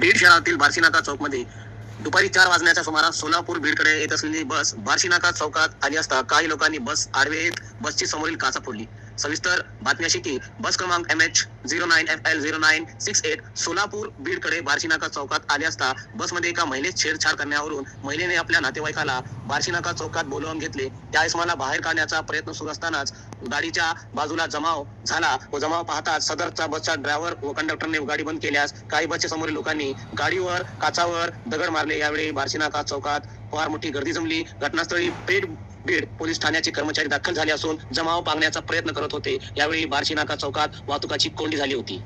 बीड शहरातील बार्शीनाका चौकमध्ये दुपारी 4 वाजण्याच्या सुमारास सोलापूर बीडकडे येत असलेली बस बार्शीनाका चौकात आली असता काही लोकांनी बस आडवे येत बसची समोरील काचा फोडली. सविस्तर बातमी अशी की बस क्रमांक MH09FL0968 सोलापूर बीडकडे बार्शीनाका चौकात आले असता बसमध्ये एका महिलेस छेडछाड करण्यावरून महिलेने आपल्या नातेवाईकाला बार्शीनाका चौकात बोलावून घेतले. त्यावेळेस मला बाहेर काढण्याचा प्रयत्न सुरू असतानाच गाडीच्या बाजूला जमाव झाला व जमाव पाहताच सदरचा बसचा ड्रायव्हर व कंडक्टरने गाडी बंद केल्यास काही बसच्या समोरील लोकांनी गाडीवर काचावर दगड मारले. यावेळी बार्शीनाका चौकात फार मोठी गर्दी जमली. घटनास्थळी बीड पोलीस ठाण्याचे कर्मचारी दाखल झाले असून जमाव पांगण्याचा प्रयत्न करत होते. यावेळी बार्शीनाका चौकात वाहतुकाची कोंडी झाली होती.